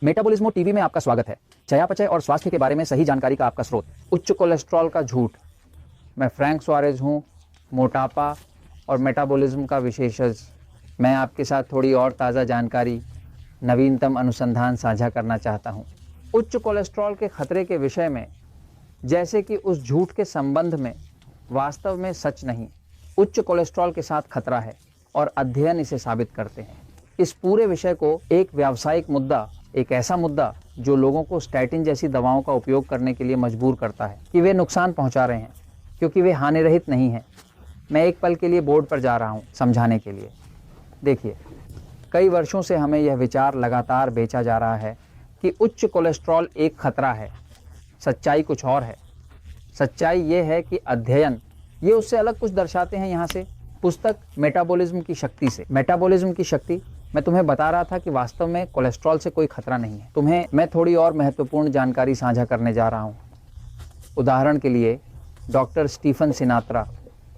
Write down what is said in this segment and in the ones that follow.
मेटाबॉलिज्मो TV में आपका स्वागत है। चयापचय और स्वास्थ्य के बारे में सही जानकारी का आपका स्रोत। उच्च कोलेस्ट्रॉल का झूठ। मैं फ्रैंक सुआरेज हूँ, मोटापा और मेटाबॉलिज्म का विशेषज्ञ। मैं आपके साथ थोड़ी और ताज़ा जानकारी, नवीनतम अनुसंधान साझा करना चाहता हूँ उच्च कोलेस्ट्रॉल के खतरे के विषय में, जैसे कि उस झूठ के संबंध में वास्तव में सच नहीं। उच्च कोलेस्ट्रॉल के साथ खतरा है और अध्ययन इसे साबित करते हैं। इस पूरे विषय को एक व्यावसायिक मुद्दा, एक ऐसा मुद्दा जो लोगों को स्टैटिन जैसी दवाओं का उपयोग करने के लिए मजबूर करता है कि वे नुकसान पहुंचा रहे हैं क्योंकि वे हानिरहित नहीं हैं। मैं एक पल के लिए बोर्ड पर जा रहा हूं समझाने के लिए। देखिए, कई वर्षों से हमें यह विचार लगातार बेचा जा रहा है कि उच्च कोलेस्ट्रॉल एक खतरा है। सच्चाई कुछ और है। सच्चाई ये है कि अध्ययन ये उससे अलग कुछ दर्शाते हैं। यहाँ से पुस्तक मेटाबॉलिज्म की शक्ति से, मेटाबॉलिज्म की शक्ति, मैं तुम्हें बता रहा था कि वास्तव में कोलेस्ट्रॉल से कोई खतरा नहीं है। तुम्हें मैं थोड़ी और महत्वपूर्ण जानकारी साझा करने जा रहा हूँ। उदाहरण के लिए डॉक्टर स्टीफन सिनात्रा,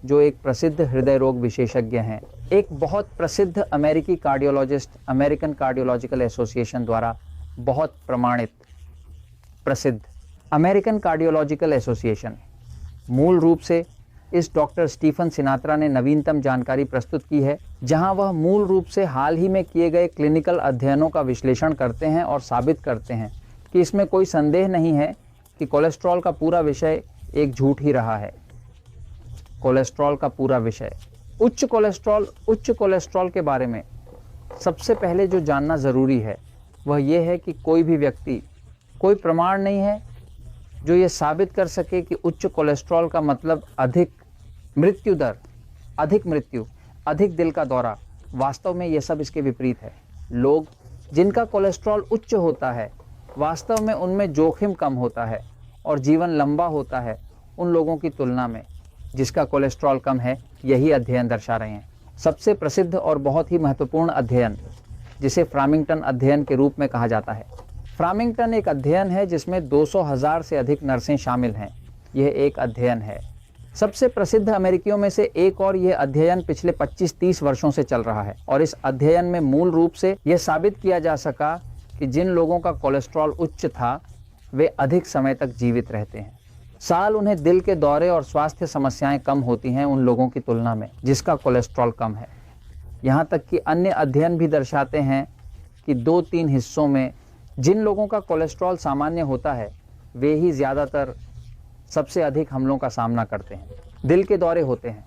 जो एक प्रसिद्ध हृदय रोग विशेषज्ञ हैं, एक बहुत प्रसिद्ध अमेरिकी कार्डियोलॉजिस्ट, अमेरिकन कार्डियोलॉजिकल एसोसिएशन द्वारा बहुत प्रमाणित प्रसिद्ध अमेरिकन कार्डियोलॉजिकल एसोसिएशन, मूल रूप से इस डॉक्टर स्टीफन सिनात्रा ने नवीनतम जानकारी प्रस्तुत की है, जहां वह मूल रूप से हाल ही में किए गए क्लिनिकल अध्ययनों का विश्लेषण करते हैं और साबित करते हैं कि इसमें कोई संदेह नहीं है कि कोलेस्ट्रॉल का पूरा विषय एक झूठ ही रहा है। कोलेस्ट्रॉल का पूरा विषय, उच्च कोलेस्ट्रॉल के बारे में सबसे पहले जो जानना ज़रूरी है वह यह है कि कोई भी व्यक्ति, कोई प्रमाण नहीं है जो ये साबित कर सके कि उच्च कोलेस्ट्रॉल का मतलब अधिक मृत्यु दर, अधिक मृत्यु, अधिक दिल का दौरा। वास्तव में ये सब इसके विपरीत है। लोग जिनका कोलेस्ट्रॉल उच्च होता है, वास्तव में उनमें जोखिम कम होता है और जीवन लंबा होता है उन लोगों की तुलना में जिसका कोलेस्ट्रॉल कम है। यही अध्ययन दर्शा रहे हैं। सबसे प्रसिद्ध और बहुत ही महत्वपूर्ण अध्ययन, जिसे फ्रामिंगटन अध्ययन के रूप में कहा जाता है। फ्रामिंगटन एक अध्ययन है जिसमें 200,000 से अधिक नर्सें शामिल हैं। यह एक अध्ययन है। सबसे प्रसिद्ध अमेरिकियों में से एक, और यह अध्ययन पिछले 25-30 वर्षों से चल रहा है। और इस अध्ययन में मूल रूप से यह साबित किया जा सका कि जिन लोगों का कोलेस्ट्रॉल उच्च था वे अधिक समय तक जीवित रहते हैं। साल उन्हें दिल के दौरे और स्वास्थ्य समस्याएं कम होती हैं उन लोगों की तुलना में जिसका कोलेस्ट्रॉल कम है। यहाँ तक कि अन्य अध्ययन भी दर्शाते हैं कि 2-3 हिस्सों में जिन लोगों का कोलेस्ट्रॉल सामान्य होता है वे ही ज़्यादातर सबसे अधिक हमलों का सामना करते हैं। दिल के दौरे होते हैं,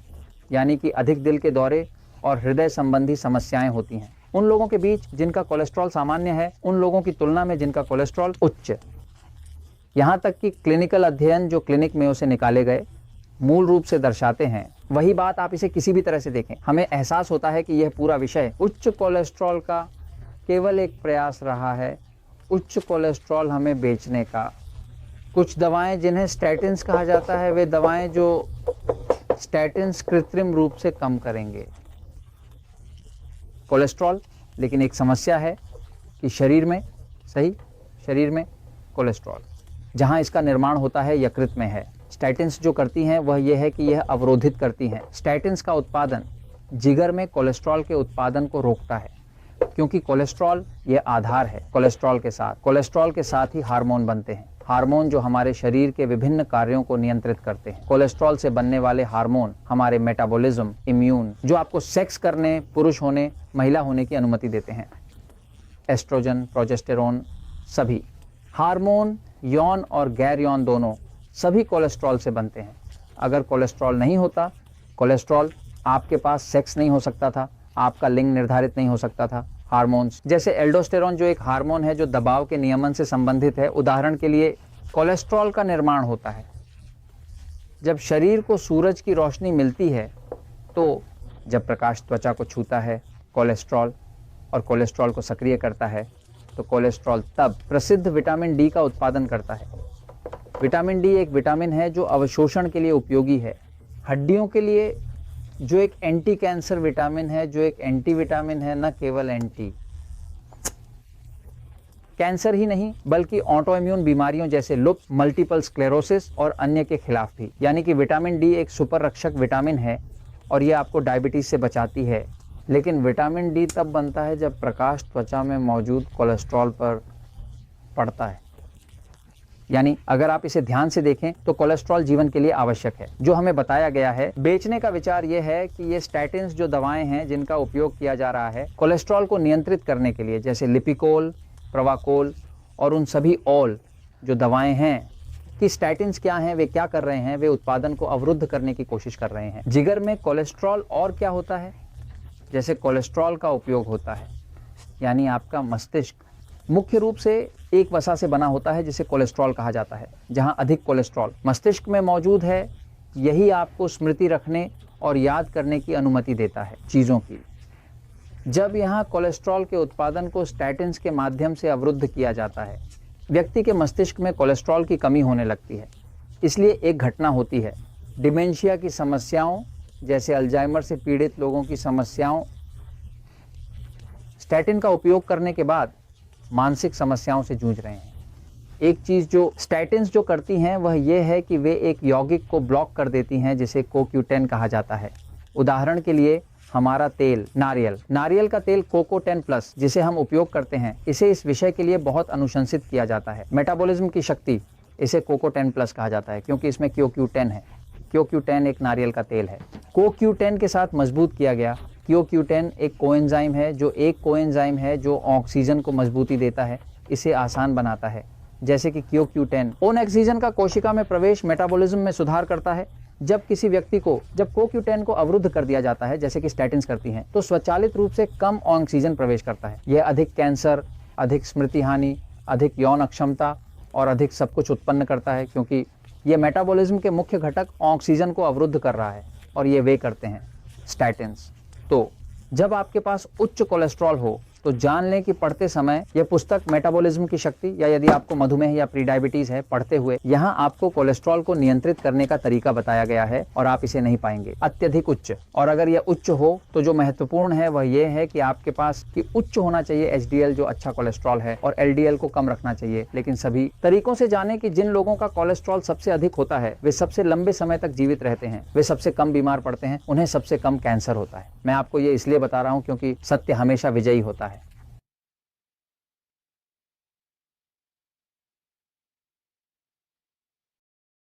यानी कि अधिक दिल के दौरे और हृदय संबंधी समस्याएं होती हैं उन लोगों के बीच जिनका कोलेस्ट्रॉल सामान्य है, उन लोगों की तुलना में जिनका कोलेस्ट्रॉल उच्च। यहाँ तक कि क्लिनिकल अध्ययन जो क्लिनिक में उसे निकाले गए मूल रूप से दर्शाते हैं वही बात। आप इसे किसी भी तरह से देखें, हमें एहसास होता है कि यह पूरा विषय उच्च कोलेस्ट्रॉल का केवल एक प्रयास रहा है, उच्च कोलेस्ट्रॉल हमें बेचने का। कुछ दवाएं जिन्हें स्टैटिन्स कहा जाता है, वे दवाएं जो स्टैटिन्स कृत्रिम रूप से कम करेंगे कोलेस्ट्रॉल। लेकिन एक समस्या है कि शरीर में, सही, शरीर में कोलेस्ट्रॉल जहां इसका निर्माण होता है यकृत में है। स्टैटिन्स जो करती हैं वह यह है कि यह अवरोधित करती हैं। स्टैटिन्स का उत्पादन जिगर में कोलेस्ट्रॉल के उत्पादन को रोकता है, क्योंकि कोलेस्ट्रॉल ये आधार है। कोलेस्ट्रॉल के साथ ही हार्मोन बनते हैं, हार्मोन जो हमारे शरीर के विभिन्न कार्यों को नियंत्रित करते हैं। कोलेस्ट्रॉल से बनने वाले हार्मोन हमारे मेटाबॉलिज्म, इम्यून, जो आपको सेक्स करने, पुरुष होने, महिला होने की अनुमति देते हैं, एस्ट्रोजन, प्रोजेस्टेरोन, सभी हार्मोन, यौन और गैर यौन दोनों, सभी कोलेस्ट्रॉल से बनते हैं। अगर कोलेस्ट्रॉल नहीं होता, कोलेस्ट्रॉल, आपके पास सेक्स नहीं हो सकता था, आपका लिंग निर्धारित नहीं हो सकता था। हार्मोन्स जैसे एल्डोस्टेरोन जो एक हार्मोन है जो दबाव के नियमन से संबंधित है, उदाहरण के लिए कोलेस्ट्रॉल का निर्माण होता है। जब शरीर को सूरज की रोशनी मिलती है तो जब प्रकाश त्वचा को छूता है कोलेस्ट्रॉल और कोलेस्ट्रॉल को सक्रिय करता है, तो कोलेस्ट्रॉल तब प्रसिद्ध विटामिन डी का उत्पादन करता है। विटामिन डी एक विटामिन है जो अवशोषण के लिए उपयोगी है। हड्डियों के लिए जो एक एंटी कैंसर विटामिन है, जो एक एंटी विटामिन है, न केवल एंटी कैंसर ही नहीं बल्कि ऑटो इम्यून बीमारियों जैसे लुप्स, मल्टीपल स्क्लेरोसिस और अन्य के खिलाफ भी। यानी कि विटामिन डी एक सुपर रक्षक विटामिन है और ये आपको डायबिटीज से बचाती है। लेकिन विटामिन डी तब बनता है जब प्रकाश त्वचा में मौजूद कोलेस्ट्रॉल पर पड़ता है। यानी अगर आप इसे ध्यान से देखें तो कोलेस्ट्रॉल जीवन के लिए आवश्यक है। जो हमें बताया गया है, बेचने का विचार यह है कि ये स्टैटिन्स जो दवाएं हैं जिनका उपयोग किया जा रहा है कोलेस्ट्रॉल को नियंत्रित करने के लिए, जैसे लिपिकोल, प्रवाकोल और उन सभी ऑल जो दवाएं हैं, कि स्टैटिन्स क्या हैं, वे क्या कर रहे हैं, वे उत्पादन को अवरुद्ध करने की कोशिश कर रहे हैं। जिगर में कोलेस्ट्रॉल और क्या होता है, जैसे कोलेस्ट्रॉल का उपयोग होता है, यानी आपका मस्तिष्क मुख्य रूप से एक वसा से बना होता है जिसे कोलेस्ट्रॉल कहा जाता है। जहां अधिक कोलेस्ट्रॉल मस्तिष्क में मौजूद है, यही आपको स्मृति रखने और याद करने की अनुमति देता है चीज़ों की। जब यहाँ कोलेस्ट्रॉल के उत्पादन को स्टैटिन्स के माध्यम से अवरुद्ध किया जाता है, व्यक्ति के मस्तिष्क में कोलेस्ट्रॉल की कमी होने लगती है। इसलिए एक घटना होती है, डिमेंशिया की समस्याओं जैसे अल्जाइमर से पीड़ित लोगों की समस्याओं स्टैटिन का उपयोग करने के बाद मानसिक समस्याओं से जूझ रहे हैं। एक चीज़ जो स्टैटिन्स जो करती हैं वह ये है कि वे एक यौगिक को ब्लॉक कर देती हैं जिसे CoQ10 कहा जाता है। उदाहरण के लिए हमारा तेल नारियल का तेल CoQ10+ जिसे हम उपयोग करते हैं, इसे इस विषय के लिए बहुत अनुशंसित किया जाता है। मेटाबॉलिज्म की शक्ति, इसे CoQ10+ कहा जाता है क्योंकि इसमें CoQ10 है। CoQ10 एक नारियल का तेल है। CoQ10 के साथ मजबूत किया गया। CoQ10 एक कोएंजाइम है जो ऑक्सीजन को मजबूती देता है, इसे आसान बनाता है। जैसे कि CoQ10 उन ऑक्सीजन का कोशिका में प्रवेश मेटाबॉलिज्म में सुधार करता है। जब किसी व्यक्ति को जब CoQ10 को अवरुद्ध कर दिया जाता है, जैसे कि स्टैटिन्स करती हैं, तो स्वचालित रूप से कम ऑक्सीजन प्रवेश करता है। यह अधिक कैंसर, अधिक स्मृति हानि, अधिक यौन अक्षमता और अधिक सब कुछ उत्पन्न करता है, क्योंकि यह मेटाबॉलिज्म के मुख्य घटक ऑक्सीजन को अवरुद्ध कर रहा है और ये वे करते हैं स्टैटिन्स। तो जब आपके पास उच्च कोलेस्ट्रॉल हो तो जान लें कि पढ़ते समय यह पुस्तक मेटाबॉलिज्म की शक्ति, या यदि आपको मधुमेह या प्री डायबिटीज है, पढ़ते हुए यहाँ आपको कोलेस्ट्रॉल को नियंत्रित करने का तरीका बताया गया है और आप इसे नहीं पाएंगे अत्यधिक उच्च। और अगर यह उच्च हो तो जो महत्वपूर्ण है वह यह है कि आपके पास कि उच्च होना चाहिए HDL जो अच्छा कोलेस्ट्रॉल है, और LDL को कम रखना चाहिए। लेकिन सभी तरीकों से जाने कि जिन लोगों का कोलेस्ट्रॉल सबसे अधिक होता है वे सबसे लंबे समय तक जीवित रहते हैं, वे सबसे कम बीमार पड़ते हैं, उन्हें सबसे कम कैंसर होता है। मैं आपको ये इसलिए बता रहा हूँ क्योंकि सत्य हमेशा विजयी होता है।